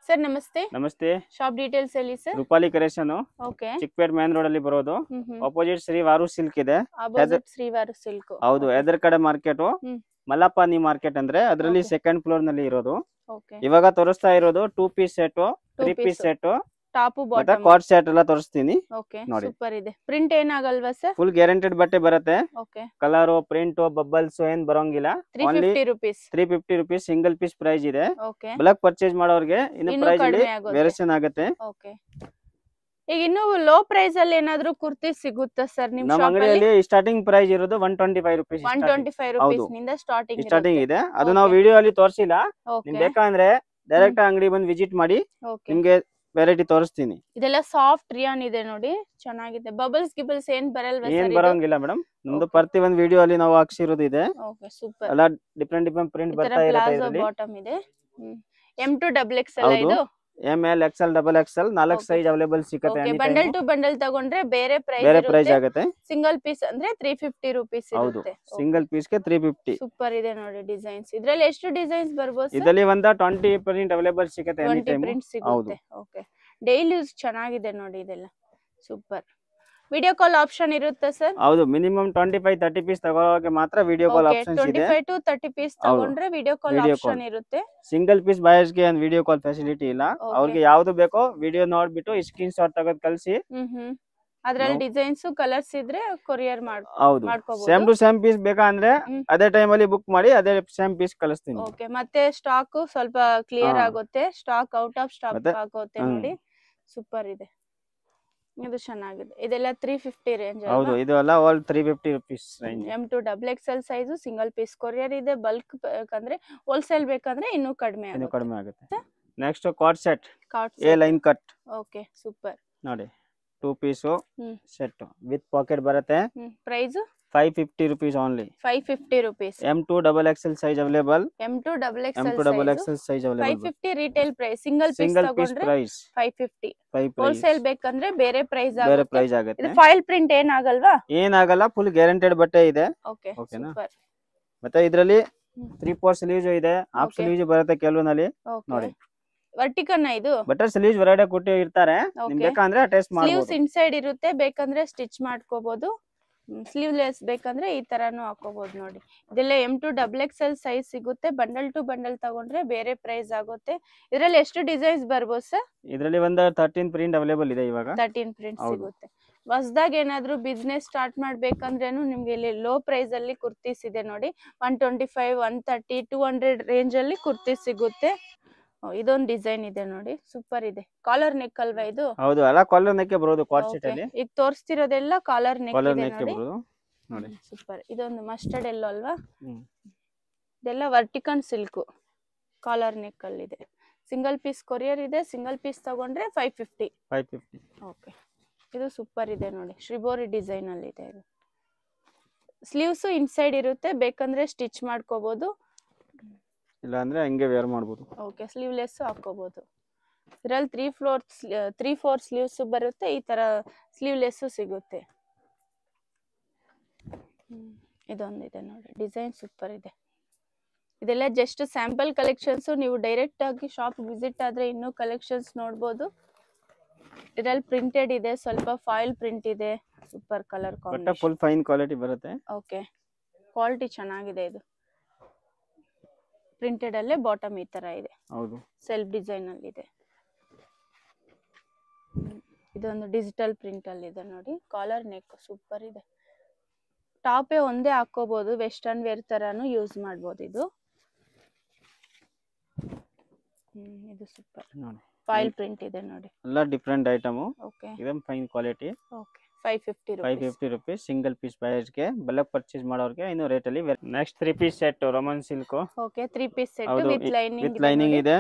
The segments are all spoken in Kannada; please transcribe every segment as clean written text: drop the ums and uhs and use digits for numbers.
ಸರ್ ನಮಸ್ತೆ. ನಮಸ್ತೆ. ಶಾಪ್ ಡೀಟೇಲ್ಸ್ ಹೇಳಿ sir. Rupali collection. Okay. Chickpet main road ಅಲ್ಲಿ ಬರೋದು. ಅಪೋಸಿಟ್ ಶ್ರೀವಾರು ಸಿಲ್ಕ್ ಇದೆ. Opposite Srivaru silk. ಹೌದು, ಎದರ್ ಕಡೆ ಮಾರ್ಕೆಟ್ ಮಲ್ಲಪ್ಪಾನಿ ಮಾರ್ಕೆಟ್ ಅಂದ್ರೆ ಅದರಲ್ಲಿ ಸೆಕೆಂಡ್ ಫ್ಲೋರ್ ನಲ್ಲಿ ಇರೋದು. ಇವಾಗ ತೋರಿಸ್ತಾ ಇರೋದು 2 piece set, 3 piece set, top ಮತ್ತೆ ಕಾರ್ಡ್ ಸೆಟ್ ಎಲ್ಲ ತೋರಿಸ್ತೀನಿ. ಓಕೆ, ಸೂಪರ್ ಇದೆ. ಪ್ರಿಂಟ್ ಏನಾಗಲ್ವಾ ಸರ್? ಫುಲ್ ಗ್ಯಾರಂಟೆಡ್ ಬಟ್ಟೆ ಬರುತ್ತೆ. ಓಕೆ. ಕಲರ್, ಪ್ರಿಂಟ್, ಬಬಲ್ಸ್ ಏನ್ ಬರೋಂಗಿಲ್ಲ. 350 rupees. 350 rupees single piece price ಇದೆ. ಓಕೆ. ಬಲ್ಕ್ ಪರ್ಚೇಸ್ ಮಾಡೋರ್ಗೆ ಇನ್ನು ಪ್ರೈಸ್ ಅಲ್ಲಿ ವೇರಿಯೇಷನ್ ಆಗುತ್ತೆ. ಓಕೆ. ಈಗ ಇನ್ನು ಲೋ ಪ್ರೈಸ್ ಅಲ್ಲಿ ಏನಾದ್ರೂ ಕುರ್ತಿ ಸಿಗುತ್ತಾ ಸರ್ ನಿಮ್ಮ ನಮ್ಮ ಅಂಗಡಿಯಲ್ಲಿ? ಸ್ಟಾರ್ಟಿಂಗ್ ಪ್ರೈಸ್ ಇರೋದು 125 ರೂಪೀಸ್. 125 ರೂಪೀಸ್ ನಿಂದ ಸ್ಟಾರ್ಟಿಂಗ್ ಇದೆ. ಅದು ನಾವು ವಿಡಿಯೋ ಅಲ್ಲಿ ತೋರಿಸಿಲ್ಲ. ನಿಮ್ಗೆ ಬೇಕಂದ್ರೆ ಡೈರೆಕ್ಟ್ ಅಂಗಡಿ ಬಂದು ವಿಸಿಟ್ ಮಾಡಿ ನಿಮ್ಗೆ ವೆರೈಟಿ ತೋರಿಸ್ತೀನಿ. ಇದೆಲ್ಲ ಸಾಫ್ಟ್ ರಿಯಾನ್ ಇದೆ ನೋಡಿ, ಚೆನ್ನಾಗಿದೆ. ಬಬಲ್ಸ್ ಗಿಬಲ್ಸ್ ಏನ್ ಬರಲ್ವಾ ಸರ್? ಏನ್ ಬರೋಂಗಿಲ್ಲ ಮೇಡಮ್. ನಮ್ದು ಪ್ರತಿ ಒಂದು ವಿಡಿಯೋ ಅಲ್ಲಿ ನಾವು ಹಾಕ್ಸಿರೋದು ಇದೆ. Okay, super. ಎಲ್ಲ ಡಿಫರೆಂಟ್ ಪ್ರಿಂಟ್ ಬರ್ತಾ ಇರುತ್ತೆ. ಇದರಲ್ಲಿ ಬಾಟಮ್ ಇದೆ. M2 XXL ಇದು. ML XL XXL 4 size available ಸಿಗುತ್ತೆ. ಬಂಡಲ್ ಟು ಬಂಡಲ್ ತಗೊಂಡ್ರೆ ಬೇರೆ ಪ್ರೈಸ್ ಆಗುತ್ತೆ. ಸಿಂಗಲ್ ಪೀಸ್ ಅಂದ್ರೆ 350 ರೂಪೀಸ್ ಇರುತ್ತೆ. ಸಿಂಗಲ್ ಪೀಸ್ ಗೆ 350. ಸೂಪರ್ ಇದೆ ನೋಡಿ ಡಿಸೈನ್ಸ್. ಇದರಲ್ಲಿ ಎಷ್ಟು ಡಿಸೈನ್ಸ್ ಬರ್ಬೋದು? ಇದರಲ್ಲಿ ಒಂದು 20 ಪ್ರಿಂಟ್ ಅವೈಲೇಬಲ್ ಸಿಗುತ್ತೆ. 20 ಪ್ರಿಂಟ್ ಸಿಗುತ್ತೆ. ಓಕೆ, ಡೈಲಿ ಯೂಸ್ ಚೆನ್ನಾಗಿದೆ ನೋಡಿ ಇದೆಲ್ಲ. ಸೂಪರ್. ವಿಡಿಯೋ ಕಾಲ್ ಆಪ್ಷನ್ ಇರುತ್ತೆ ಸರ್? ಹೌದು, ಮಿನಿಮಮ್ 25-30 ಪೀಸ್ ತಗೊಳ್ಳೋಕೆ ಮಾತ್ರ ವಿಡಿಯೋ ಕಾಲ್ ಆಪ್ಷನ್ ಇದೆ. 25 to 30 ಪೀಸ್ ತಗೊಂಡ್ರೆ ವಿಡಿಯೋ ಕಾಲ್ ಆಪ್ಷನ್ ಇರುತ್ತೆ. ಸಿಂಗಲ್ ಪೀಸ್ ಬಯರ್ಸ್ ಗೆ ವಿಡಿಯೋ ಕಾಲ್ ಫೆಸಿಲಿಟಿ ಇಲ್ಲ. ಅವ್ರಿಗೆ ಯಾವ್ದು ಬೇಕೋ ವಿಡಿಯೋ ನೋಡ್ಬಿಟ್ಟು ಸ್ಕ್ರೀನ್ ಶಾಟ್ ತೆಗೆದು ಕಳಿಸಿ. ಅದ್ರಲ್ಲಿ ಡಿಸೈನ್ಸ್ ಕಲರ್ಸ್ ಇದ್ರೆ ಕೊರಿಯರ್ ಮಾಡ್ಕೋಬಹುದು. ಸೇಮ್ ಟು ಸೇಮ್ ಪೀಸ್ ಬೇಕಂದ್ರೆ ಅದೇ ಟೈಮ್ ಅಲ್ಲಿ ಬುಕ್ ಮಾಡಿ ಅದೇ ಸೇಮ್ ಪೀಸ್ ಕಳಿಸ್ತೀನಿ. ಓಕೆ, ಮತ್ತೆ ಸ್ಟಾಕ್ ಸ್ವಲ್ಪ ಕ್ಲಿಯರ್ ಆಗುತ್ತೆ. ಸ್ಟಾಕ್ ಔಟ್ ಆಫ್ ಸ್ಟಾಕ್ ಆಗುತ್ತೆ ನೋಡಿ. ಸೂಪರ್ ಇದೆ. ಇದು ಚೆನ್ನಾಗಿದೆ. ಇದೆಲ್ಲ 350 ರೇಂಜ್. ಹೌದು, ಇದು ಎಲ್ಲ all 350 rupees range. M2 XXL size single piece courier ಇದೆ. ಬಲ್ಕ್ ಬೇಕಂದ್ರೆ ಹೋಲ್ಸೇಲ್ ಬೇಕಂದ್ರೆ ಇನ್ನೂ ಕಡಿಮೆ ಆಗುತ್ತೆ. Next card set, A line cut. Okay, super ನೋಡಿ. 2 ಪೀಸ್ ಸೆಟ್ ವಿತ್ ಪಾಕೆಟ್ ಬರುತ್ತೆ. Price 550 rupees only. 550 rupees. M2 XXL size available. M2 XXL size available. 550 retail price. Single piece price 550. Wholesale ಬೇಕಂದ್ರೆ ಬೇರೆ ಪ್ರೈಸ್ ಆಗುತ್ತೆ. ಇದು ಫೈಲ್ ಪ್ರಿಂಟ್ ಏನಾಗಲ್ವಾ? ಏನಾಗಲ್ಲ, ಫುಲ್ ಗ್ಯಾರಂಟೆಡ್ ಬಟ್ಟೆ ಇದೆ. Okay, super. ಮತ್ತೆ ಇದರಲ್ಲಿ 3/4 ಸ್ಲೀವ್ಸ್ ಇದೆ, ಹಾಫ್ ಸ್ಲೀವ್ಸ್ ಬರುತ್ತೆ ಕೆಲವೊಂದಲ್ಲಿ. ನೋಡಿ, ವರ್ಟಿಕಲ್ ಇದು ಬಟರ್ ಸ್ಲೀವ್ಸ್ ವೆರೈಟಿ ಕೊಟ್ಟು ಇರ್ತಾರೆ. ನಿಮಗೆ ಬೇಕಂದ್ರೆ ಅಟ್ಯಾಚ್ ಮಾಡಬಹುದು. ಸ್ಲೀವ್ಸ್ ಇನ್ಸೈಡ್ ಇರುತ್ತೆ, ಬೇಕಂದ್ರೆ ಸ್ಟಿಚ್ ಮಾಡ್ಕೋಬಹುದು. ಸ್ಲೀವ್ಲೆಸ್ ಬೇಕಂದ್ರೆ ಈ ತರಾನು ಹಾಕೋಬಹುದು ನೋಡಿ. ಇದೆಲ್ಲ M2 XXL ಸೈಜ್ ಸಿಗುತ್ತೆ. ಬಂಡಲ್ ಟು ಬಂಡಲ್ ತಗೊಂಡ್ರೆ ಬೇರೆ ಪ್ರೈಸ್ ಆಗುತ್ತೆ. ಇದರಲ್ಲಿ ಎಷ್ಟು ಡಿಸೈನ್ಸ್ ಬರ್ಬೋದು ಸರ್? ಇದರಲ್ಲಿ ಒಂದು 13 ಪ್ರಿಂಟ್ ಅವೈಲೇಬಲ್ ಇದೆ. ಇವಾಗ 13 ಪ್ರಿಂಟ್ ಸಿಗುತ್ತೆ. ಹೊಸದಾಗಿ ಏನಾದ್ರು ಬಿಸ್ನೆಸ್ ಸ್ಟಾರ್ಟ್ ಮಾಡ್ಬೇಕಂದ್ರೇನು ನಿಮ್ಗೆ ಇಲ್ಲಿ ಲೋ ಪ್ರೈಸ್ ಅಲ್ಲಿ ಕುರ್ತೀಸ್ ಇದೆ ನೋಡಿ. 125, 130, 200 ರೇಂಜ್ ಅಲ್ಲಿ ಕುರ್ತೀಸ್ ಸಿಗುತ್ತೆ. ಇದೊಂದು ಡಿಸೈನ್ ಇದೆ ನೋಡಿ, ಸೂಪರ್ ಇದೆ. ಕಾಲರ್ ನೆಕ್ ಅಲ್ವಾ ಇದು? ಹೌದು, ಅಲ್ಲ ಕಾಲರ್ ನೆಕ್ ಬರೋದು ಕಾರ್ಡ್ ಸೆಟ್ ಅಲ್ಲಿ. ಈಗ ತೋರಿಸ್ತಿರೋದೆಲ್ಲ ಕಾಲರ್ ನೆಕ್ ಇದೆ ನೋಡಿ. ಸೂಪರ್. ಇದೊಂದು ಮಸ್ಟರ್ಡ್ ಎಲ್ಲೋ ಅಲ್ವಾ? ಇದೆಲ್ಲ ವರ್ಟಿಕಲ್ ಸಿಲ್ಕ್ ಕಾಲರ್ ನೆಕ್ ಅಲ್ಲಿ ಇದೆ. ಸಿಂಗಲ್ ಪೀಸ್ ಕೊರಿಯರ್ ಇದೆ. ಸಿಂಗಲ್ ಪೀಸ್ ತಗೊಂಡ್ರೆ 550. ಓಕೆ, ಇದು ಸೂಪರ್ ಇದೆ ನೋಡಿ. ಶ್ರೀಬೋರಿ ಡಿಸೈನ್ ಅಲ್ಲಿ ಇದೆ. ಇದು ಸ್ಲೀವ್ಸ್ ಇನ್ಸೈಡ್ ಇರುತ್ತೆ, ಬೇಕಂದ್ರೆ ಸ್ಟಿಚ್ ಮಾಡ್ಕೋಬಹುದು, ಇಲ್ಲ ಅಂದ್ರೆ ಹಂಗೆ ವೇರ್ ಮಾಡಬಹುದು. ಓಕೆ, ಸ್ಲೀವ್ಲೆಸ್ ಹಾಕೋಬಹುದು. ಇದರಲ್ಲಿ 3/4 ಸ್ಲೀವ್ಸ್ ಬರುತ್ತೆ. ಈ ತರ ಸ್ಲೀವ್ಲೆಸ್ ಸಿಗುತ್ತೆ. ಇದೊಂದಿದೆ ನೋಡಿ, ಡಿಸೈನ್ ಸೂಪರ್ ಇದೆ. ಇದೆಲ್ಲ ಜಸ್ಟ್ ಸ್ಯಾಂಪಲ್ ಕಲೆಕ್ಷನ್ಸ್. ನೀವು ಡೈರೆಕ್ಟ್ ಆಗಿ ಶಾಪ್ ವಿಸಿಟ್ ಆದ್ರೆ ಇನ್ನೂ ಕಲೆಕ್ಷನ್ಸ್ ನೋಡಬಹುದು. ಇದರಲ್ಲಿ ಪ್ರಿಂಟೆಡ್ ಇದೆ, ಸ್ವಲ್ಪ ಫಾಯಿಲ್ ಪ್ರಿಂಟ್ ಇದೆ. Super colour combination. Full fine quality ಬರುತ್ತೆ. ಓಕೆ, ಕ್ವಾಲಿಟಿ ಚೆನ್ನಾಗಿದೆ. ಇದು ಪ್ರಿಂಟೆಡ್ ಅಲ್ಲೇ ಬಾಟಮ್ ಈ ತರ ಇದೆ. ಹೌದು, ಸೆಲ್ಫ್ ಡಿಸೈನ್ ಅಲ್ಲಿ ಇದೆ. ಇದೊಂದು ಡಿಜಿಟಲ್ ಪ್ರಿಂಟ್ ಅಲ್ಲಿ ಇದೆ ನೋಡಿ. ಕಾಲರ್ ನೆಕ್ ಸೂಪರ್ ಇದೆ. ಟಾಪೇ ಒಂದೇ ಹಾಕೋಬಹುದು, ವೆಸ್ಟರ್ನ್ ವೇರ್ ತರಾನು ಯೂಸ್ ಮಾಡಬಹುದು. ಇದು ಇದು ಸೂಪರ್ ಫಾಯಿಲ್ ಪ್ರಿಂಟ್ ಇದೆ ನೋಡಿ. ಎಲ್ಲ ಡಿಫರೆಂಟ್ ಐಟಮ್. ಓಕೆ, ಇದಂ fine quality. Okay, 550 rupees single piece buyers ಗೆ. ಬಲ್ಕ್ ಪರ್ಚೇಸ್ ಮಾಡೋರ್ಗೆ ಇನ್ನು ರೇಟ್ ಅಲ್ಲಿ. Next 3 piece set Roman silk. Okay, 3 piece set with lining ಇದೆ.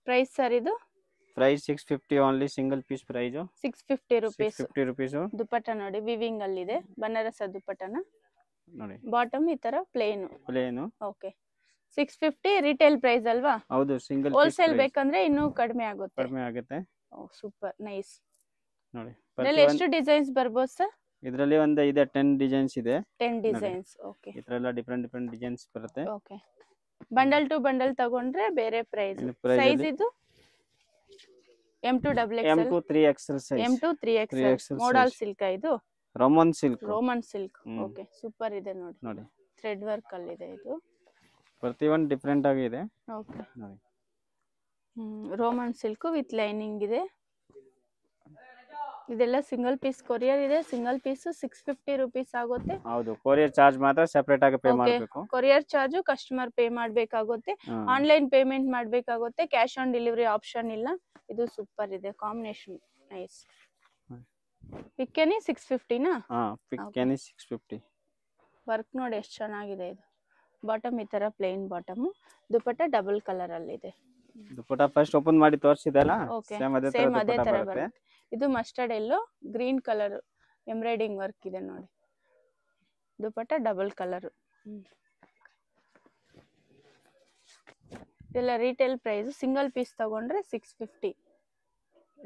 ಪ್ರೈಸ್ ಸರ್ ಇದು? Price 650 only. Single piece price 650 rupees. Dupatta ನೋಡಿ, ವಿವಿಂಗ್ ಅಲ್ಲಿ ಇದೆ. ಬನಾರಸ್ ದುಪಟ್ಟನ ನೋಡಿ. ಬಾಟಮ್ ಈ ತರ ಪ್ಲೇನ್. ಓಕೆ, 650 ರಿಟೇಲ್ ಪ್ರೈಸ್ ಅಲ್ವಾ? ಹೌದು, ಸಿಂಗಲ್. ಹೋಲ್ಸೇಲ್ ಬೇಕಂದ್ರೆ ಇನ್ನೂ ಕಡಿಮೆ ಆಗುತ್ತೆ. ಓ, ಸೂಪರ್ ನೈಸ್ ನೋಡಿ. ಇದರಲ್ಲಿ ಎಷ್ಟು ಡಿಸೈನ್ಸ್ ಬರ್ಬೋದು ಸರ್? ಇದರಲ್ಲಿ ಒಂದು ಇದೆ 10 ಡಿಸೈನ್ಸ್ ಇದೆ. 10 ಡಿಸೈನ್ಸ್. ಓಕೆ, ಇದರೆಲ್ಲ ಡಿಫರೆಂಟ್ ಡಿಸೈನ್ಸ್ ಬರುತ್ತೆ. ಓಕೆ, ಬಂಡಲ್ ಟು ಬಂಡಲ್ ತಗೊಂಡ್ರೆ ಬೇರೆ ಪ್ರೈಸ್. ಸೈಜ್ ಇದು M2 XXL, M2 3XL size, M2 3XL modal silk ಇದು, Roman silk. Roman silk. Okay, super ಇದೆ ನೋಡಿ. ನೋಡಿ ಥ್ರೆಡ್ ವರ್ಕ್ ಅಲ್ಲಿ ಇದೆ ಇದು. ಪ್ರತಿಯೊಂದು ಡಿಫರೆಂಟ್ ಆಗಿದೆ. ಓಕೆ, ನೋಡಿ ರೋಮನ್ ಸಿಲ್ಕ್ ವಿತ್ ಲೈನಿಂಗ್ ಇದೆ. ಇದೆಲ್ಲ ಸಿಂಗಲ್ ಪೀಸ್ ಕೊರಿಯರ್ ಇದೆ. ಸಿಂಗಲ್ ಪೀಸ್ 650 rupees ಆಗುತ್ತೆ. ಹೌದು, ಕೊರಿಯರ್ ಚಾರ್ಜ್ ಮಾತ್ರ ಸೆಪರೇಟ್ ಆಗಿ ಪೇ ಮಾಡಬೇಕು. ಕೊರಿಯರ್ ಚಾರ್ಜ್ ಕಸ್ಟಮರ್ ಪೇ ಮಾಡಬೇಕಾಗುತ್ತೆ. ಆನ್ಲೈನ್ ಪೇಮೆಂಟ್ ಮಾಡಬೇಕಾಗುತ್ತೆ. ಕ್ಯಾಶ್ ಆನ್ ಡೆಲಿವರಿ ಆಪ್ಷನ್ ಇಲ್ಲ. ಇದು ಸೂಪರ್ ಇದೆ, ಕಾಂಬಿನೇಷನ್ ನೈಸ್. ಪಿಕ್ಕೆನಿ 650 ನಾ? ಹಾ, ಪಿಕ್ಕೆನಿ 650. ವರ್ಕ್ ನೋಡಿ ಎಷ್ಟು ಚೆನ್ನಾಗಿದೆ ಇದು. ಬಾಟಮ್ ಈ ತರ plain bottom, dupatta double colour ಅಲ್ಲಿ ಇದೆ. ದುಪಟ್ಟ ಫಸ್ಟ್ ಓಪನ್ ಮಾಡಿ ತೋರಿಸಿದಲ್ಲ, ಸೇಮ್ ಅದೇ ತರ ಬರುತ್ತೆ. ಇದು ಮಸ್ಟರ್ಡ್ ಎಲ್ಲೋ ಗ್ರೀನ್ ಕಲರ್ ಎಂಬ್ರಾಯ್ಡಿಂಗ್ ವರ್ಕ್ ಇದೆ ನೋಡಿ. Dupatta double colour. ಇದೆಲ್ಲ ರಿಟೇಲ್ ಪ್ರೈಸ್. ಸಿಂಗಲ್ ಪೀಸ್ ತಗೊಂಡ್ರೆ 650.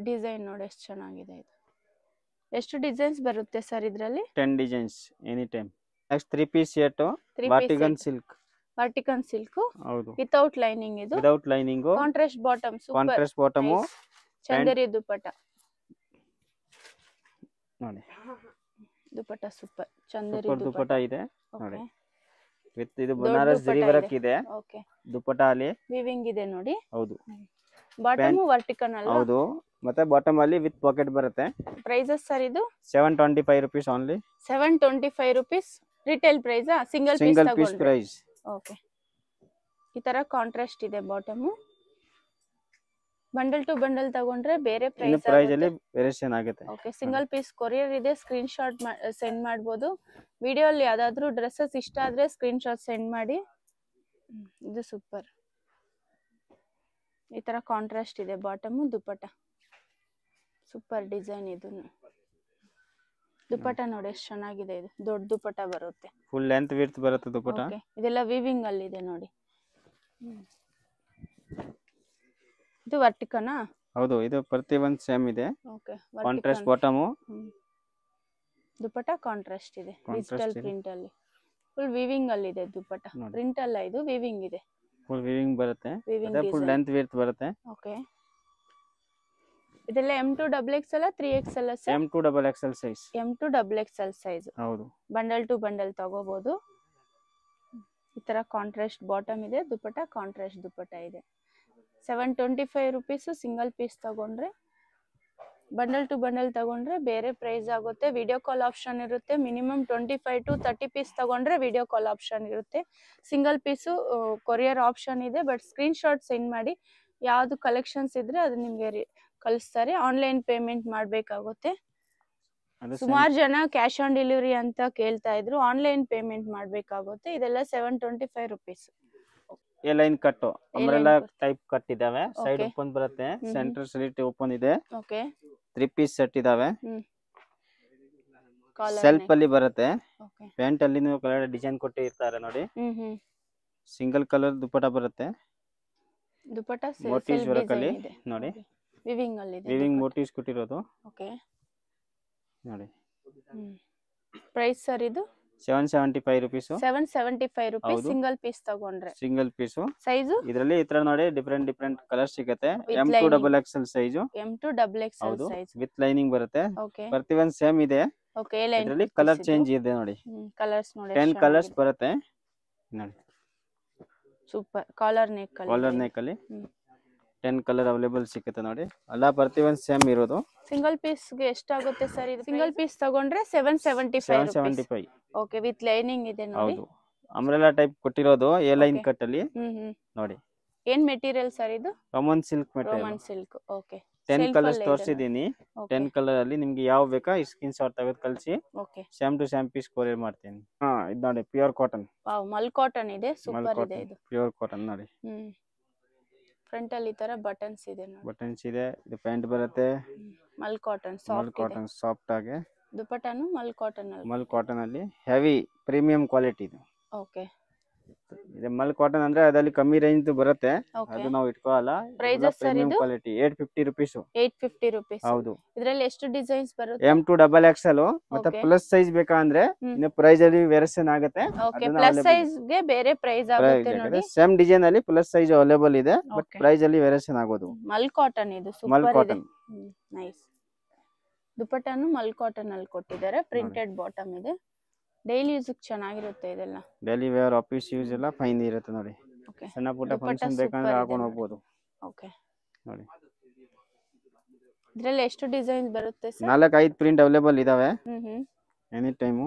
ಡಿಸೈನ್ ನೋಡಿ ಎಷ್ಟು ಚೆನ್ನಾಗಿದೆ ಇದು. ಎಷ್ಟು ಡಿಸೈನ್ಸ್ ಬರುತ್ತೆ ಸರ್ ಇದರಲ್ಲಿ? 10 designs any time. Next 3 piece set ವರ್ಟಿಕನ್ ಸಿಲ್ಕ್. ವರ್ಟಿಕನ್ ಸಿಲ್ಕ್, ಹೌದು, ವಿತೌಟ್ ಲೈನಿಂಗ್. ಇದು without lining, contrast bottom. Super, contrast bottom, Chanderi dupatta ನೋಡಿ. ದುಪಟ್ಟ ಸೂಪರ್, ಚಂದೇರಿ ದುಪಟ್ಟ ಇದೆ ನೋಡಿ. ಓಕೆ, ವಿತ್ ಇದು ಬನಾರಸ್ ಜರಿ ವರ್ಕ್ ಇದೆ. ಓಕೆ, ದುಪಟ್ಟ ಅಲ್ಲಿ ವಿವಿಂಗ್ ಇದೆ ನೋಡಿ. ಹೌದು, ಬಾಟಮ್ ವರ್ಟಿಕನ್ ಅಲ್ಲ? ಹೌದು, ಮತ್ತೆ ಬಾಟಮ್ ಅಲ್ಲಿ ವಿತ್ ಪಾಕೆಟ್ ಬರುತ್ತೆ. ಪ್ರೈಸಸ್ ಸರ್ ಇದು 725 rupees only. 725 rupees retail price. Single piece price. Okay, ಈ ತರ ಕಾಂಟ್ರಾಸ್ಟ್ ಇದೆ ಬಾಟಮ್. ಬಂಡಲ್ ಟು ಬಂಡಲ್ ತಗೊಂಡ್ರೆ ಬೇರೆ ಪ್ರೈಸ್ ಅಲ್ಲಿ ವೇರಿಯೇಷನ್ ಆಗುತ್ತೆ. ಓಕೆ, ಸಿಂಗಲ್ ಪೀಸ್ ಕೊರಿಯರ್ ಇದೆ. ಸ್ಕ್ರೀನ್ ಶಾಟ್ ಸೆಂಡ್ ಮಾಡಬಹುದು. ವಿಡಿಯೋ ಅಲ್ಲಿ ಯಾವ್ದಾದ್ರು ಡ್ರೆಸ್ಸಸ್ ಇಷ್ಟ ಆದ್ರೆ ಸ್ಕ್ರೀನ್ ಶಾಟ್ ಸೆಂಡ್ ಮಾಡಿ. ಇದು ಸೂಪರ್, ಈ ತರ ಕಾಂಟ್ರಾಸ್ಟ್ ಇದೆ ಬಾಟಮ್. Dupatta super design. ಇದು ದುಪಟ್ಟ ನೋಡಿ ಎಷ್ಟು ಚೆನ್ನಾಗಿದೆ. ಇದು ದೊಡ್ಡ ದುಪಟ್ಟ ಬರುತ್ತೆ, ಫುಲ್ ಲೆಂತ್ ವಿಡ್ತ್ ಬರುತ್ತೆ ದುಪಟ್ಟ. ಓಕೆ, ಇದೆಲ್ಲ ವಿವಿಂಗ್ ಅಲ್ಲಿ ಇದೆ ನೋಡಿ. ಇದು ವರ್ಟಿಕನಾ? ಹೌದು, ಇದು ಪ್ರತಿ ಒಂದು ಸೇಮ್ ಇದೆ. Okay, contrast bottom, dupatta contrast ಇದೆ. ಡಿಜಿಟಲ್ ಪ್ರಿಂಟ್ ಅಲ್ಲಿ ಫುಲ್ ವಿವಿಂಗ್ ಅಲ್ಲಿ ಇದೆ ದುಪಟ್ಟ. ಪ್ರಿಂಟ್ ಅಲ್ಲ, ಇದು ವಿವಿಂಗ್ ಇದೆ. ಫುಲ್ ವಿವಿಂಗ್ ಬರುತ್ತೆ, ಅದೇ ಫುಲ್ ಲೆಂತ್ ವಿಡ್ತ್ ಬರುತ್ತೆ. ಓಕೆ, ಇದೆಲ್ಲ M2 XXL 3XL sir? M2 XXL size. M2 XXL size. ಹೌದು, ಬಂಡಲ್ ಟು ಬಂಡಲ್ ತಗೋಬಹುದು. ಈ ತರ ಕಾಂಟ್ರಾಸ್ಟ್ ಬಾಟಮ್ ಇದೆ. ದುಪಟ್ಟ ಕಾಂಟ್ರಾಸ್ಟ್ ದುಪಟ್ಟ ಇದೆ. 725 rupees ಸಿಂಗಲ್ ಪೀಸ್ ತಗೊಂಡ್ರೆ. ಬಂಡಲ್ ಟು ಬಂಡಲ್ ತಗೊಂಡ್ರೆ ಬೇರೆ ಪ್ರೈಸ್ ಆಗುತ್ತೆ. ವಿಡಿಯೋ ಕಾಲ್ ಆಪ್ಷನ್ ಇರುತ್ತೆ. ಮಿನಿಮಮ್ 25 to 30 ಪೀಸ್ ತಗೊಂಡ್ರೆ ವಿಡಿಯೋ ಕಾಲ್ ಆಪ್ಷನ್ ಇರುತ್ತೆ. ಸಿಂಗಲ್ ಪೀಸು ಕೊರಿಯರ್ ಆಪ್ಷನ್ ಇದೆ. ಬಟ್ ಸ್ಕ್ರೀನ್ ಶಾಟ್ ಸೆಂಡ್ ಮಾಡಿ. ಯಾವ್ದು ಕಲೆಕ್ಷನ್ಸ್ ಇದ್ರೆ ಅದು ನಿಮ್ಗೆ ಕಳಿಸ್ತಾರೆ. ಆನ್ಲೈನ್ ಪೇಮೆಂಟ್ ಮಾಡ್ಬೇಕಾಗುತ್ತೆ. ಸುಮಾರು ಜನ ಕ್ಯಾಶ್ ಆನ್ ಡೆಲಿವರಿ ಅಂತ ಕೇಳ್ತಾ ಇದ್ರು. ಆನ್ಲೈನ್ ಪೇಮೆಂಟ್ ಮಾಡ್ಬೇಕಾಗುತ್ತೆ. ಇದೆಲ್ಲ 725 rupees. A line cut, umbrella type cut ಇದಾವೆ. ಸೈಡ್ ಓಪನ್ ಬರುತ್ತೆ, ಸೆಂಟರ್ ಸ್ಲಿಟ್ ಓಪನ್ ಇದೆ. ಓಕೆ, 3 ಪೀಸ್ ಸೆಟ್ ಇದಾವೆ. ಕಾಲರ್ ಸೆಲ್ಫ್ ಅಲ್ಲಿ ಬರುತ್ತೆ. ಓಕೆ, ಪ್ಯಾಂಟ್ ಅಲ್ಲಿ ಕಲರ್ ಡಿಸೈನ್ ಕೊಟ್ಟಿರ್ತಾರೆ ನೋಡಿ. ಸಿಂಗಲ್ ಕಲರ್ ದುಪಟ್ಟ ಬರುತ್ತೆ. ದುಪಟ್ಟ ಮೋಟಿವ್ಸ್ ವರ್ಕ್ ಅಲ್ಲಿ ನೋಡಿ. ವಿವಿಂಗ್ ಅಲ್ಲಿ ಇದೆ. ವಿವಿಂಗ್ ಮೋಟಿವ್ಸ್ ಕೊಟ್ಟಿರೋದು. ಓಕೆ, ನೋಡಿ. ಪ್ರೈಸ್ ಸರ್ ಇದು 775 rupees. 775 rupees ಸಿಂಗಲ್ ಪೀಸ್ ತಗೊಂಡ್ರೆ. Single piece. ಸೈಜ್ ಇದರಲ್ಲಿ ಈ ತರ ನೋಡಿ ಡಿಫರೆಂಟ್ ಕಲರ್ ಸಿಗುತ್ತೆ. M2 XXL size. M2 XXL size with lining ಬರುತ್ತೆ. ಓಕೆ, ಪ್ರತಿ ಒಂದು ಸೇಮ್ ಇದೆ. ಓಕೆ, ಲೈನ್ ಇದರಲ್ಲಿ ಕಲರ್ ಚೇಂಜ್ ಇದೆ ನೋಡಿ. ಕಲರ್ಸ್ ನೋಡಿ 10 ಕಲರ್ಸ್ ಬರುತ್ತೆ ನೋಡಿ. ಸೂಪರ್, ಕಾಲರ್ ನೆಕ್ ಅಲ್ಲಿ 10 ಕಲರ್ ಅವೈಲೇಬಲ್ ಸಿಗುತ್ತೆ ನೋಡಿ. ಅಲ್ಲ ಪ್ರತಿ ಒಂದು ಸೇಮ್ ಇರೋದು. ಸಿಂಗಲ್ ಪೀಸ್ ಗೆ ಎಷ್ಟಾಗುತ್ತೆ ಸರ್ ಇದು? ಸಿಂಗಲ್ ಪೀಸ್ ತಗೊಂಡ್ರೆ 775. ಓಕೆ, ವಿತ್ ಲೈನಿಂಗ್ ಇದೆ ನೋಡಿ. ಹೌದು, ಅಂಬ್ರೆಲಾ ಟೈಪ್ ಕೊಟ್ಟಿರೋದು. ಎ ಲೈನ್ ಕಟ್ ಅಲ್ಲಿ ನೋಡಿ. ಏನ್ ಮೆಟೀರಿಯಲ್ ಸರ್ ಇದು? Roman silk material. Roman silk. Okay, 10 colours ತೋರಿಸಿದೀನಿ. 10 ಕಲರ್ ಅಲ್ಲಿ ನಿಮ್ಗೆ ಯಾವ ಬೇಕಾ ಸ್ಕ್ರೀನ್ ಶಾಟ್ ತೆಗೆದು ಕಳಿಸಿ. Okay, same to same piece courier ಮಾಡ್ತೀನಿ. ಇದು ನೋಡಿ pure cotton. Wow, mul cotton ಇದೆ. ಸೂಪರ್ ಇದೆ ಇದು. ಪ್ಯೂರ್ ಕಾಟನ್ ನೋಡಿ. ಫ್ರಂಟ್ ಅಲ್ಲಿ ಈ ತರ ಬಟನ್ಸ್ ಇದೆ ನೋಡಿ. ಬಟನ್ಸ್ ಇದೆ. ಇದು ಪ್ಯಾಂಟ್ ಬರುತ್ತೆ. ಮಲ್ ಕಾಟನ್ ಸಾಫ್ಟ್ ಆಗಿ. ದುಪಟ್ಟಾನು ಮಲ್ ಕಾಟನ್ ಅಲ್ಲಿ ಹೆವಿ ಪ್ರೀಮಿಯಂ ಕ್ವಾಲಿಟಿ ಇದು. ಓಕೆ, ಇದೆ ಮಲ್ ಕಾಟನ್ ಅಂದ್ರೆ ಅದರಲ್ಲಿ ಕಮ್ಮಿ ರೇಂಜ್ ಬರುತ್ತೆ, ಓಕೆ ಅದು ನಾವು ಇಟ್ಕೊಳ್ಳಲ್ಲ. ಪ್ರೈಸಸ್ ಸರ್ ಪ್ರೀಮಿಯಂ ಇದು ಕ್ವಾಲಿಟಿ 850 ರುಪೀಸ್. 850 rupees. ಹೌದು. ಇದರಲ್ಲಿ ಎಷ್ಟು ಡಿಸೈನ್ಸ್ ಬರುತ್ತೆ? M2 XXL ಮತ್ತೆ Okay. ಪ್ಲಸ್ ಸೈಜ್ ಬೇಕಾ ಅಂದ್ರೆ ಇನ್ನು ಪ್ರೈಸ್ ಅಲ್ಲಿ ವೇರಿಯೇಷನ್ ಆಗುತ್ತೆ. ಓಕೆ ಪ್ಲಸ್ ಸೈಜ್ ಗೆ ಬೇರೆ ಪ್ರೈಸ್ ಆಗುತ್ತೆ ನೋಡಿ. ಸೇಮ್ ಡಿಸೈನ್ ಅಲ್ಲಿ ಪ್ಲಸ್ ಸೈಜ್ ಅವೈಲೇಬಲ್ ಇದೆ, ಬಟ್ Okay. ಪ್ರೈಸ್ ಅಲ್ಲಿ ವೇರಿಯೇಷನ್ ಆಗೋದು. ಮಲ್ ಕಾಟನ್ ಇದು ಮಲ್ ಸೂಪರ್ ಇದೆ. Cotton nice. ದುಪಟ್ಟಾನು ಮಲ್ ಕಾಟನ್ ಅಲ್ಲಿ ಕೊಟ್ಟಿದ್ದಾರೆ, ಪ್ರಿಂಟೆಡ್ ಬಾಟಮ್ ಇದೆ. ಡೈಲಿ ಯೂಸ್ ಚೆನ್ನಾಗಿರುತ್ತೆ ಇದೆಲ್ಲ. ಡೈಲಿ ವೇರ್ ಆಫೀಸ್ ಯೂಸ್ ಎಲ್ಲ ಫೈನ್ ಇರುತ್ತೆ ನೋಡಿ. ಓಕೆ ಸಣ್ಣ ಪುಟ್ಟ ದುಪಟ್ಟ ಫಂಕ್ಷನ್ ಬೇಕಂದ್ರೆ super ಹಾಕೊಂಡು ಇದೆ ಹೋಗ್ಬೋದು ಓಕೆ ನೋಡಿ. ಇದರಲ್ಲಿ ಎಷ್ಟು ಡಿಸೈನ್ಸ್ ಬರುತ್ತೆ ಸರ್? 4-5 ಪ್ರಿಂಟ್ ಅವೈಲೇಬಲ್ ಇದಾವೆ ಎನಿ ಟೈಮು.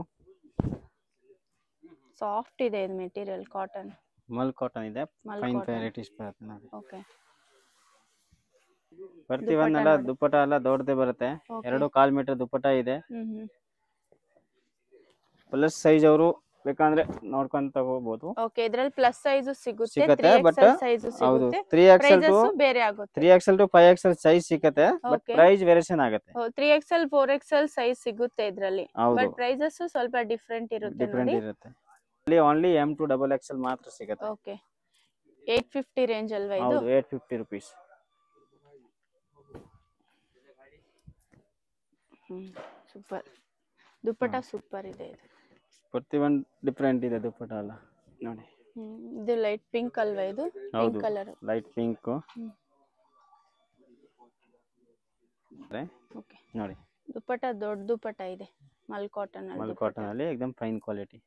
ಸಾಫ್ಟ್ ಇದೆ ಇದು ಮೆಟೀರಿಯಲ್, ಕಾಟನ್ ಮಲ್ ಕಾಟನ್ ಇದೆ, ಮಲ್ ಫೈನ್ ಕಾಟನ್. ವೆರೈಟೀಸ್ ಬರುತ್ತೆ ನೋಡಿ. ಓಕೆ ಬರ್ತೀವನ್ನೆಲ್ಲ ದುಪ್ಪಟ ಎಲ್ಲ ದೊಡ್ಡದೇ ಬರುತ್ತೆ. 2.25 ಮೀಟರ್ ದುಪ್ಪಟ ಇದೆ. ಪ್ಲಸ್ ಸೈಜ್ ಅವರು ಬೇಕಂದ್ರೆ ನೋಡ್ಕೊಂತ ತಗೋಬಹುದು. ಓಕೆ ಇದರಲ್ಲಿ ಪ್ಲಸ್ ಸೈಜ್ ಸಿಗುತ್ತೆ, ಸಿಗುತ್ತೆ, 3XL but ಸೈಜ್ ಹೌದು ಸಿಗುತ್ತೆ. 3XL ಪ್ರೈಸಸ್ ಟು ಬೇರೆ ಆಗುತ್ತೆ. 3XL ಟು 5XL ಸೈಜ್ ಸಿಗುತ್ತೆ, ಬಟ್ Okay. ಪ್ರೈಸ್ ವೇರಿಯೇಷನ್ ಆಗುತ್ತೆ. 3XL 4XL ಸೈಜ್ ಸಿಗುತ್ತೆ ಇದರಲ್ಲಿ, ಹೌದು ಬಟ್ ಪ್ರೈಸಸ್ ಸ್ವಲ್ಪ ಡಿಫರೆಂಟ್ ಇರುತ್ತೆ ಡಿಫರೆಂಟ್ ನೋಡಿ. ಇರುತ್ತೆ. ಅಲ್ಲಿ ಓನ್ಲಿ M2 XXL ಮಾತ್ರ ಸಿಗುತ್ತೆ. ಓಕೆ 850 ರೇಂಜ್ ಅಲ್ವಾ ಇದು? ಹೌದು 850 ರುಪೀಸ್. ಸೂಪರ್ ದುಪ್ಪಟ ಸೂಪರ್ ಇದೆ ಇದು. ಪ್ರತಿಯೊಂದು ಡಿಫರೆಂಟ್ ಇದೆ ದುಪ್ಪಟ ಎಲ್ಲ ನೋಡಿ. ಇದು ಲೈಟ್ ಪಿಂಕ್ ಅಲ್ವಾ ಇದು? Pink colour, light pink okay ನೋಡಿ. ದುಪ್ಪಟ ದೊಡ್ಡ ದುಪ್ಪಟ ಇದೆ ಮಲ್ ಕಾಟನ್ ಅಲ್ಲಿ. ಮಲ್ ಕಾಟನ್ ಅಲ್ಲಿ एकदम fine quality.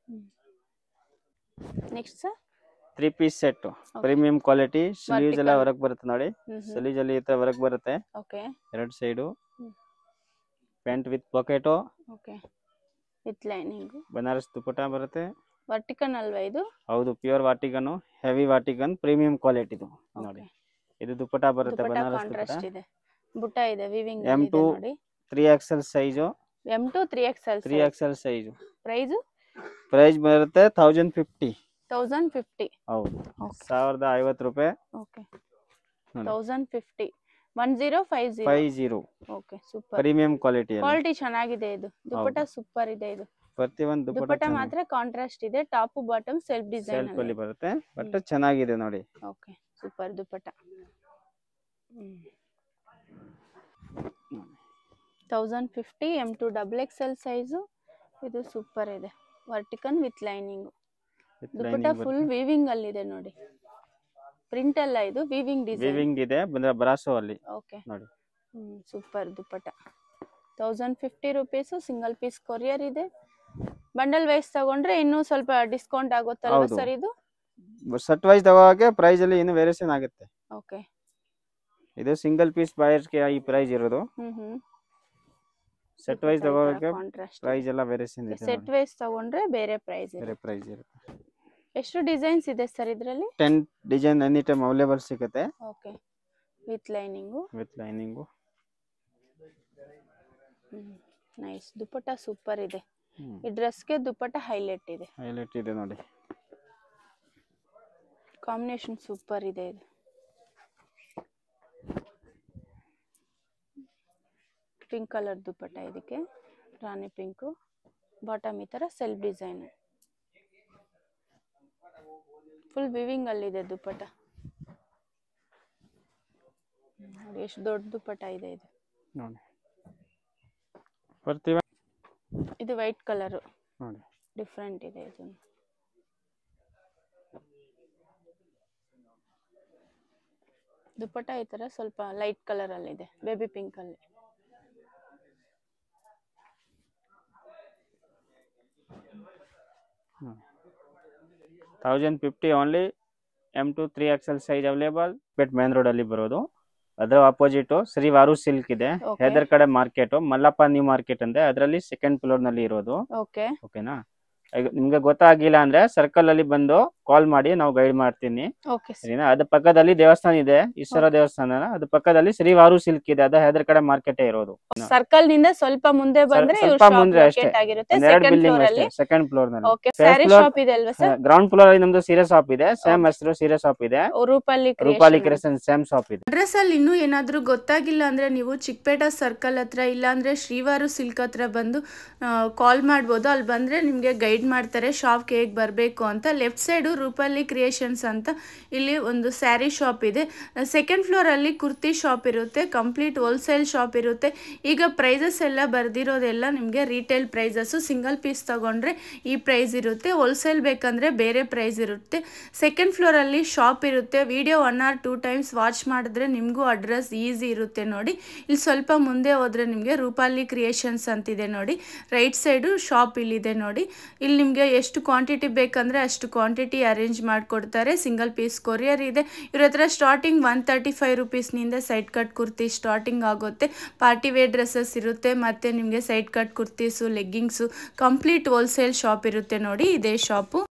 Next sir 3 piece set premium quality. Sleeves ಎಲ್ಲ ಹೊರಗೆ ಬರುತ್ತೆ ನೋಡಿ, ಸ್ಲೀವ್ಸ್ ಅಲ್ಲಿ ಈ ತರ ಹೊರಗೆ ಬರುತ್ತೆ. ಓಕೆ ಎರಡು side pant with pocket. Okay with lining. Banaras dupatta ಬರುತ್ತೆ. ವರ್ಟಿಕನ್ ಅಲ್ವಾ ಇದು? ಹೌದು ಪ್ಯೂರ್ ವಾಟಿಕನ್, ಹೆವಿ ವಾಟಿಕನ್, ಪ್ರೀಮಿಯಂ ಕ್ವಾಲಿಟಿ ಇದು ನೋಡಿ. ಇದು ದುಪ್ಪಟ ಬರುತ್ತೆ ದುಪ್ಪಟ ಬನಾರಸ್ ಕಾಂಟ್ರಾಸ್ಟ್ ದುಪ್ಪಟ. ಇದೆ, ಬುಟ್ಟ ಇದೆ, ವಿವಿಂಗ್ M2 ಇದೆ ನೋಡಿ. 3XL size. M2 3XL 3XL size. Price ಬರುತ್ತೆ 1050. 1050. ಹೌದು Okay. 1050 ರೂಪಾಯಿ. Okay 1050 1050. 50 okay super. Premium quality. Quality ಚೆನ್ನಾಗಿದೆ ಇದು ದುಪ್ಪಟ, ಸೂಪರ್ ಇದೆ ಇದು. ಪ್ರತಿಯೊಂದು ದುಪ್ಪಟ ಮಾತ್ರ ಕಾಂಟ್ರಾಸ್ಟ್ ಇದೆ, top bottom self design self ಅಲ್ಲಿ ಬರುತ್ತೆ, ಬಟ್ ಚೆನ್ನಾಗಿದೆ ನೋಡಿ. Okay super dupatta. 1050 M2 XXL size. ಇದು ಸೂಪರ್ ಇದೆ, ವರ್ಟಿಕನ್ with lining. Dupatta full weaving ಅಲ್ಲಿ ಇದೆ ನೋಡಿ, ಪ್ರಿಂಟ್ ಅಲ್ಲ ಇದು, ವೀವಿಂಗ್ ಡಿಸೈನ್. ವೀವಿಂಗ್ ಇದೆ ಬಂದ್ರೆ ಬ್ರಾಸೋ ಅಲ್ಲಿ ಓಕೆ ನೋಡಿ. Super dupatta 1050 rupees. Single piece courier ಇದೆ. ಬಂಡಲ್ ವೈಸ್ ತಗೊಂಡ್ರೆ ಇನ್ನೂ ಸ್ವಲ್ಪ ಡಿಸ್ಕೌಂಟ್ ಆಗುತ್ತಲ್ವಾ ಸರ್ ಇದು? ಸೆಟ್ ವೈಸ್ ತಗೋಕೆ ಪ್ರೈಸ್ ಅಲ್ಲಿ ಇನ್ನು ವೇರಿಯೇಷನ್ ಆಗುತ್ತೆ. ಓಕೆ ಇದು ಸಿಂಗಲ್ ಪೀಸ್ ಬಾಯರ್ಸ್ಗೆ ಈ ಪ್ರೈಸ್ ಇರೋದು. ಸೆಟ್ ವೈಸ್ ತಗೋಕೆ ಪ್ರೈಸ್ ಎಲ್ಲ ವೇರಿಯೇಷನ್ ಇದೆ. ಸೆಟ್ ವೈಸ್ ತಗೊಂಡ್ರೆ ಬೇರೆ ಪ್ರೈಸ್ ಇದೆ. ಬೇರೆ ಪ್ರೈಸ್ ಇರುತ್ತೆ. ಎಷ್ಟು ಡಿಸೈನ್ಸ್ ಇದೆ ಸರ್ ಇದರಲ್ಲಿ? 10 ಡಿಸೈನ್ ಎನಿ ಟೈಮ್ ಅವೈಲೇಬಲ್ ಸಿಗುತ್ತೆ. Okay with lining. With lining. Nice dupatta super ಇದೆ. ಈ ಡ್ರೆಸ್ಗೆ ದುಪ್ಪಟ ಹೈಲೈಟ್ ಇದೆ. ಹೈಲೈಟ್ ಇದೆ ನೋಡಿ. ಕಾಂಬಿನೇಷನ್ ಸೂಪರ್ ಇದೆ ಇದು. ಪಿಂಕ್ ಕಲರ್ ದುಪ್ಪಟ ಇದಕ್ಕೆ, ರಾಣಿ ಪಿಂಕು. ಬಾಟಮ್ ಈ ತರ ಸೆಲ್ಫ್ ಡಿಸೈನ್, ಫುಲ್ ವಿವಿಂಗ್ ಅಲ್ಲಿ ಇದೆ ದುಪ್ಪಟ ನೋಡಿ. ಎಷ್ಟು ದೊಡ್ಡ ದುಪ್ಪಟ ಇದೆ ಇದು ನೋಡಿ. ಇದು ವೈಟ್ ಕಲರ್ ನೋಡಿ, ಡಿಫರೆಂಟ್ ಇದೆ ಇದು. ದುಪ್ಪಟ ಈ ತರ ಸ್ವಲ್ಪ ಲೈಟ್ ಕಲರ್ ಅಲ್ಲಿ ಇದೆ, ಬೇಬಿ ಪಿಂಕ್ ಅಲ್ಲಿ. Hmm. 1050 only. M2 3XL size available. ಬೆಟ್ ಮೇನ್ ರೋಡ್ ಅಲ್ಲಿ ಬರೋದು. ಅದರ ಅಪೋಸಿಟ್ ಶ್ರೀ ವಾರು ಸಿಲ್ಕ್ ಇದೆ, ಹೆದರ್ ಕಡೆ ಮಾರ್ಕೆಟ್, ಮಲ್ಲಪ್ಪ ನ್ಯೂ ಮಾರ್ಕೆಟ್ ಅಂದ್ರೆ ಅದರಲ್ಲಿ ಸೆಕೆಂಡ್ ಫ್ಲೋರ್ ನಲ್ಲಿ ಇರೋದು. ಓಕೆನಾ? ನಿಮ್ಗೆ ಗೊತ್ತಾಗಿಲ್ಲ ಅಂದ್ರೆ ಸರ್ಕಲ್ ಅಲ್ಲಿ ಬಂದು ಕಾಲ್ ಮಾಡಿ, ನಾವು ಗೈಡ್ ಮಾಡ್ತೀನಿ. ಸರಿನಾ? ಅದ್ರ ಪಕ್ಕದಲ್ಲಿ ದೇವಸ್ಥಾನ ಇದೆ, ಈಶ್ವರ ದೇವಸ್ಥಾನ. ಅದ್ರ ಪಕ್ಕದಲ್ಲಿ ಶ್ರೀ ವಾರು ಸಿಲ್ಕ್ ಇದೆ, ಅದು ಹೆದರ್ ಕಡೆ ಮಾರ್ಕೆಟ್ ಇರೋದು. ಸರ್ಕಲ್ ನಿಂದ ಸ್ವಲ್ಪ ಮುಂದೆ ಬಂದ್ರೆ ಸೆಕೆಂಡ್ ಫ್ಲೋರ್ ನಲ್ಲಿ. ಗ್ರೌಂಡ್ ಫ್ಲೋರ್ ಅಲ್ಲಿ ನಮ್ದು ಸೀರೆ ಶಾಪ್ ಇದೆ, ಸೇಮ್ ಹೆಸರು ಸೀರೆ ಶಾಪ್ ಇದೆ, ರೂಪಾಲಿ ಕ್ರಿಯೇಷನ್ ಸೇಮ್ ಶಾಪ್ ಇದೆ. ಅಡ್ರೆಸ್ ಅಲ್ಲಿ ಇನ್ನೂ ಏನಾದ್ರೂ ಗೊತ್ತಾಗಿಲ್ಲ ಅಂದ್ರೆ ನೀವು ಚಿಕ್ಕಪೇಟೆ ಸರ್ಕಲ್ ಹತ್ರ, ಇಲ್ಲ ಅಂದ್ರೆ ಶ್ರೀವಾರು ಸಿಲ್ಕ್ ಹತ್ರ ಬಂದು ಕಾಲ್ ಮಾಡ್ಬೋದು. ಅಲ್ಲಿ ಬಂದ್ರೆ ನಿಮ್ಗೆ ಗೈಡ್ ಗೈಡ್ ಮಾಡ್ತಾರೆ ಶಾಪ್ಗೆ ಹೇಗೆ ಬರಬೇಕು ಅಂತ. ಲೆಫ್ಟ್ ಸೈಡು ರೂಪಾಲಿ ಕ್ರಿಯೇಷನ್ಸ್ ಅಂತ ಇಲ್ಲಿ ಒಂದು ಸ್ಯಾರಿ ಶಾಪ್ ಇದೆ. ಸೆಕೆಂಡ್ ಫ್ಲೋರಲ್ಲಿ ಕುರ್ತಿ ಶಾಪ್ ಇರುತ್ತೆ, ಕಂಪ್ಲೀಟ್ ಹೋಲ್ಸೇಲ್ ಶಾಪ್ ಇರುತ್ತೆ. ಈಗ ಪ್ರೈಸಸ್ ಎಲ್ಲ ಬರ್ದಿರೋದೆಲ್ಲ ನಿಮಗೆ ರಿಟೇಲ್ ಪ್ರೈಸಸ್ಸು. ಸಿಂಗಲ್ ಪೀಸ್ ತಗೊಂಡ್ರೆ ಈ ಪ್ರೈಸ್ ಇರುತ್ತೆ, ಹೋಲ್ಸೇಲ್ ಬೇಕಂದರೆ ಬೇರೆ ಪ್ರೈಸ್ ಇರುತ್ತೆ. ಸೆಕೆಂಡ್ ಫ್ಲೋರಲ್ಲಿ ಶಾಪ್ ಇರುತ್ತೆ. ವಿಡಿಯೋ 1 or 2 ಟೈಮ್ಸ್ ವಾಚ್ ಮಾಡಿದ್ರೆ ನಿಮಗೂ ಅಡ್ರೆಸ್ ಈಸಿ ಇರುತ್ತೆ ನೋಡಿ. ಇಲ್ಲಿ ಸ್ವಲ್ಪ ಮುಂದೆ ಹೋದರೆ ನಿಮಗೆ ರೂಪಾಲಿ ಕ್ರಿಯೇಷನ್ಸ್ ಅಂತಿದೆ ನೋಡಿ. ರೈಟ್ ಸೈಡು ಶಾಪ್ ಇಲ್ಲಿದೆ ನೋಡಿ. ಇಲ್ಲಿ ನಿಮಗೆ ಎಷ್ಟು ಕ್ವಾಂಟಿಟಿ ಬೇಕಂದರೆ ಅಷ್ಟು ಕ್ವಾಂಟಿಟಿ ಅರೇಂಜ್ ಮಾಡಿಕೊಡ್ತಾರೆ. ಸಿಂಗಲ್ ಪೀಸ್ ಕೊರಿಯರ್ ಇದೆ. ಇವ್ರ ಹತ್ರ ಸ್ಟಾರ್ಟಿಂಗ್ 135 ರುಪೀಸ್ನಿಂದ ಸೈಡ್ ಕಟ್ ಕುರ್ತಿ ಸ್ಟಾರ್ಟಿಂಗ್ ಆಗುತ್ತೆ. ಪಾರ್ಟಿ ವೇರ್ ಡ್ರೆಸ್ಸಸ್ ಇರುತ್ತೆ, ಮತ್ತು ನಿಮಗೆ side cut kurtis, leggings, complete wholesale shop ಇರುತ್ತೆ ನೋಡಿ. ಇದೇ ಶಾಪು.